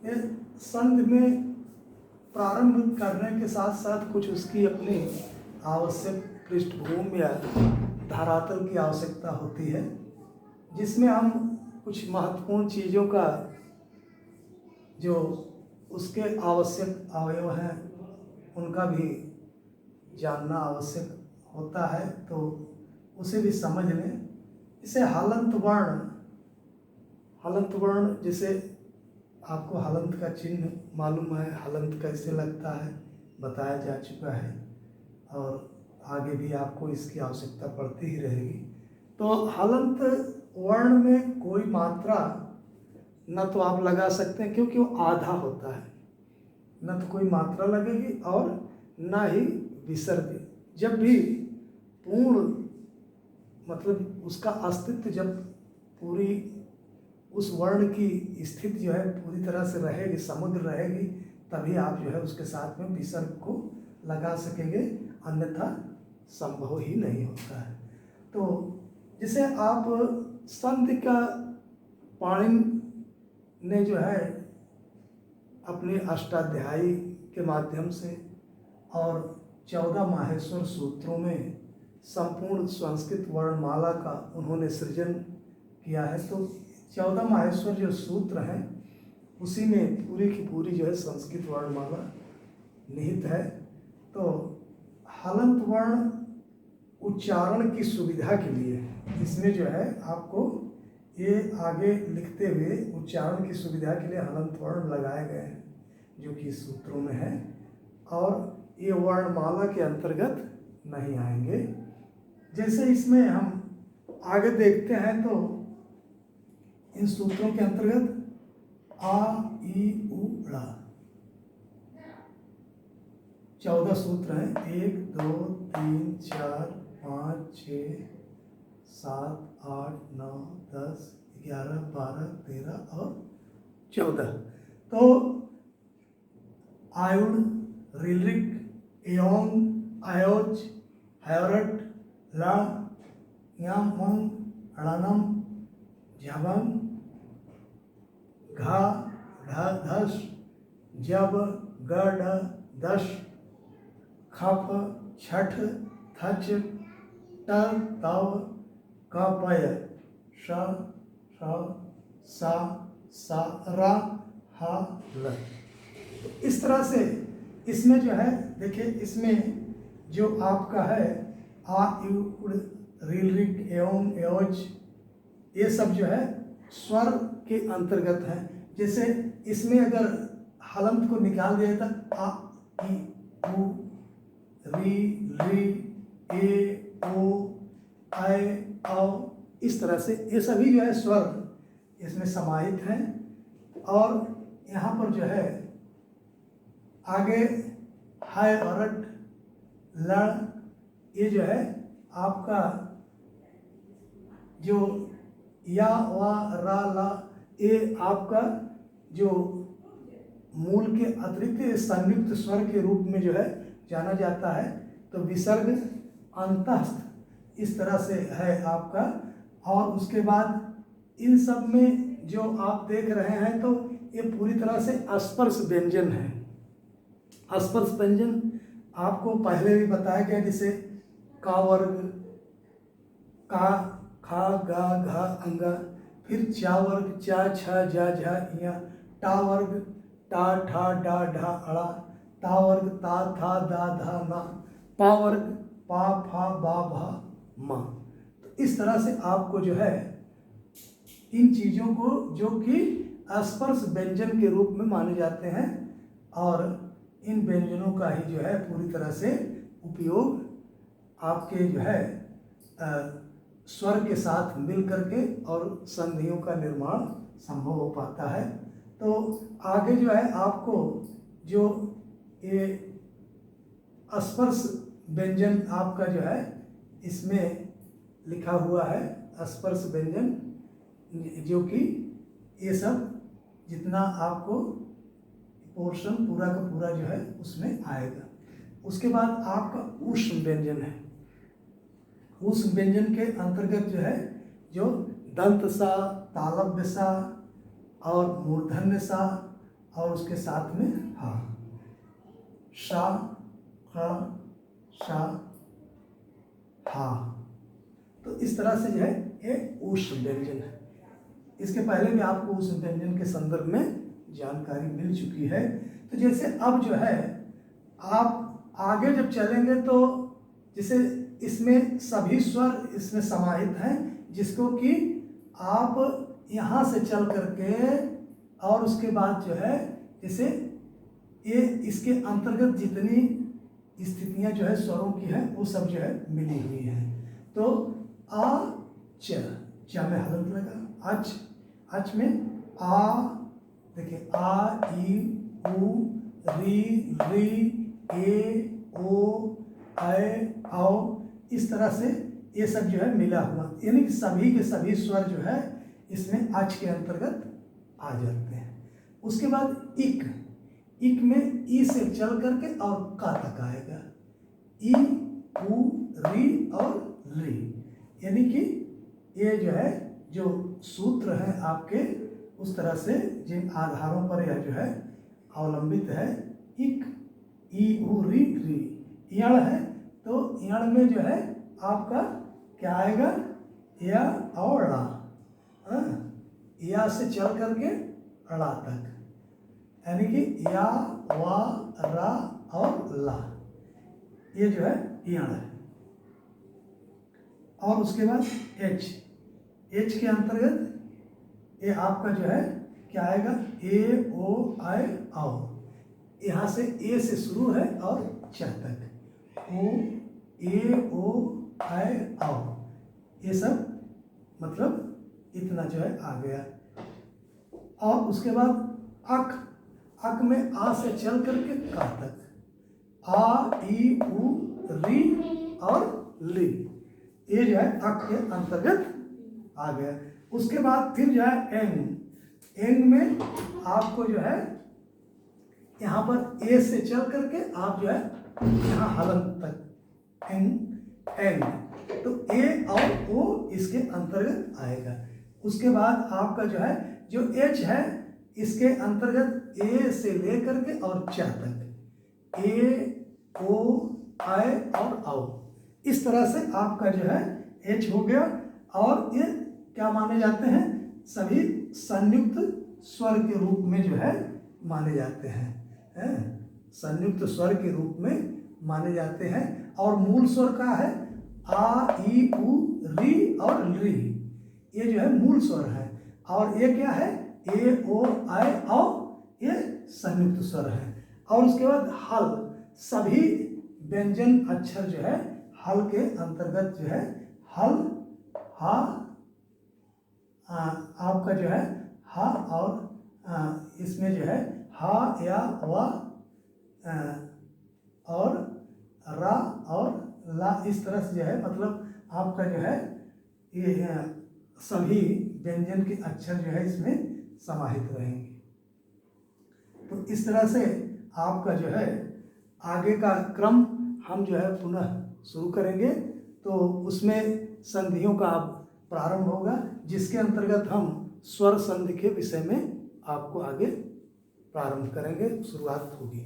ये संध में प्रारंभ करने के साथ साथ कुछ उसकी अपनी आवश्यक पृष्ठभूमि या धरातल की आवश्यकता होती है, जिसमें हम कुछ महत्वपूर्ण चीज़ों का जो उसके आवश्यक अवयव हैं उनका भी जानना आवश्यक होता है, तो उसे भी समझ लें। इसे हलंत वर्ण जिसे आपको हलंत का चिन्ह मालूम है, हलंत कैसे लगता है बताया जा चुका है, और आगे भी आपको इसकी आवश्यकता पड़ती ही रहेगी। तो हलंत वर्ण में कोई मात्रा न तो आप लगा सकते हैं क्योंकि वो आधा होता है, न तो कोई मात्रा लगेगी और न ही विसर्ग। जब भी पूर्ण मतलब उसका अस्तित्व जब पूरी उस वर्ण की स्थिति जो है पूरी तरह से रहेगी, समग्र रहेगी, तभी आप जो है उसके साथ में विसर्ग को लगा सकेंगे, अन्यथा संभव ही नहीं होता है। तो जिसे आप संधि का पाणिनि ने जो है अपने अष्टाध्यायी के माध्यम से और 14 माहेश्वर सूत्रों में संपूर्ण संस्कृत वर्णमाला का उन्होंने सृजन किया है। तो 14 माहेश्वर जो सूत्र हैं उसी में पूरी की पूरी जो है संस्कृत वर्णमाला निहित है। तो हलंत वर्ण उच्चारण की सुविधा के लिए इसमें जो है आपको ये आगे लिखते हुए उच्चारण की सुविधा के लिए हलंत वर्ण लगाए गए हैं, जो कि सूत्रों में है, और ये वर्णमाला के अंतर्गत नहीं आएंगे। जैसे इसमें हम आगे देखते हैं तो इन सूत्रों के अंतर्गत आ ई उ ड़ा 14 सूत्र हैं, 1 2 3 4 5 6 7 8 9 10 11 12 13 और 14। तो आयुण, रिलरिक, एयोंग, आयोज, हैरट, ला, यामंग, अड़नम, झबंग, घा, ढ, धस, जब, गढ़, दश, खप, छठ, थच, ट, तव, कपय, श, सा, रा, हा, ल। तो इस तरह से इसमें जो है देखिए, इसमें जो आपका है आ यू उड़ रील रिक एवं एवज, ये सब जो है स्वर के अंतर्गत है। जैसे इसमें अगर हलंत को निकाल दिया था आ ई उ री री ए ओ ऐ औ, इस तरह से ये सभी जो है स्वर इसमें समाहित हैं। और यहाँ पर जो है आगे हाय औरट लड़, ये जो है आपका जो या वा रा ला, ये आपका जो मूल के अतिरिक्त संयुक्त स्वर के रूप में जो है जाना जाता है। तो विसर्ग अंतस्थ इस तरह से है आपका। और उसके बाद इन सब में जो आप देख रहे हैं तो ये पूरी तरह से स्पर्श व्यंजन है। स्पर्श व्यंजन आपको पहले भी बताया गया, जैसे का वर्ग का, खा, गा, घा, अंगा, फिर चा वर्ग चा, छा, जा, झा, इया, टा वर्ग टा, ठा, डा, ढा, अड़ा, ता वर्ग ता, था, दा, धा, ना, पा वर्ग पा, फा, बा, भा, मा। तो इस तरह से आपको जो है इन चीज़ों को जो कि स्पर्श व्यंजन के रूप में माने जाते हैं, और इन व्यंजनों का ही जो है पूरी तरह से उपयोग आपके जो है स्वर के साथ मिल करके और संधियों का निर्माण संभव हो पाता है। तो आगे जो है आपको जो ये स्पर्श व्यंजन आपका जो है इसमें लिखा हुआ है, स्पर्श व्यंजन, जो कि ये सब जितना आपको पोर्शन पूरा का पूरा जो है उसमें आएगा। उसके बाद आपका ऊष्म व्यंजन है। ऊष्म व्यंजन के अंतर्गत जो है जो दंत सा, तालव्य सा और मूर्धन्य सा और उसके साथ में हा, शा, ख, शा, हा। तो इस तरह से जो है ये उष्ण व्यंजन है। इसके पहले भी आपको उस व्यंजन के संदर्भ में जानकारी मिल चुकी है। तो जैसे अब जो है आप आगे जब चलेंगे तो जैसे इसमें सभी स्वर इसमें समाहित हैं, जिसको कि आप यहाँ से चल करके और उसके बाद जो है जैसे ये इसके अंतर्गत जितनी स्थितियाँ जो है स्वरों की हैं वो सब जो है मिली हुई हैं। तो आ च में हलंत लगा, अच में आ, देखिए आ, ई, उ, री, री, ए, ओ, ऐ, औ, इस तरह से ये सब जो है मिला हुआ, यानी कि सभी के सभी स्वर जो है इसमें अच के अंतर्गत आ जाते हैं। उसके बाद इक में ई से चल करके और का तक आएगा, ई, उ, री और री, यानी कि ये जो है जो सूत्र हैं आपके उस तरह से जिन आधारों पर यह जो है अवलंबित है। इक, ई, उ, री, री, यण है तो यण में जो है आपका क्या आएगा, या और रा, या से चल करके रा तक, यानी कि या, वा, रा और ला, ये जो है यण है। और उसके बाद एच के अंतर्गत ये आपका जो है क्या आएगा, ए, ओ, आई, आओ, यहाँ से ए से शुरू है और च तक, ओ, ए, ओ, आई, आओ, ये सब मतलब इतना जो है आ गया। और उसके बाद अक में आ से चल करके का तक, आ, ई, उ, री और ली, ये जो है अक के अंतर्गत आ गया। उसके बाद फिर जो है एंग में आपको जो है यहाँ पर ए से चल करके आप जो है यहाँ हलंत तक एंग, तो ए और ओ इसके अंतर्गत आएगा। उसके बाद आपका जो है जो एच है इसके अंतर्गत ए से ले करके और च तक, ए, ओ, आई और आओ, इस तरह से आपका जो है एच हो गया। और ये क्या माने जाते हैं, सभी संयुक्त स्वर के रूप में जो है माने जाते हैं, संयुक्त स्वर के रूप में माने जाते हैं। और मूल स्वर का है आ, ई, उ, री और री, ये जो है मूल स्वर है। और ये क्या है, ए, ओ, आई, औ, ये संयुक्त स्वर है। और उसके बाद हल, सभी व्यंजन अक्षर जो है हल के अंतर्गत जो है हल, हा, आपका जो है हा और इसमें जो है हा, या, वा और रा और ला, इस तरह से जो है मतलब आपका जो है ये सभी व्यंजन के अक्षर जो है इसमें समाहित रहेंगे। तो इस तरह से आपका जो है आगे का क्रम हम जो है पुनः शुरू करेंगे। तो उसमें संधियों का प्रारंभ होगा, जिसके अंतर्गत हम स्वर संधि के विषय में आपको आगे प्रारंभ करेंगे, शुरुआत होगी।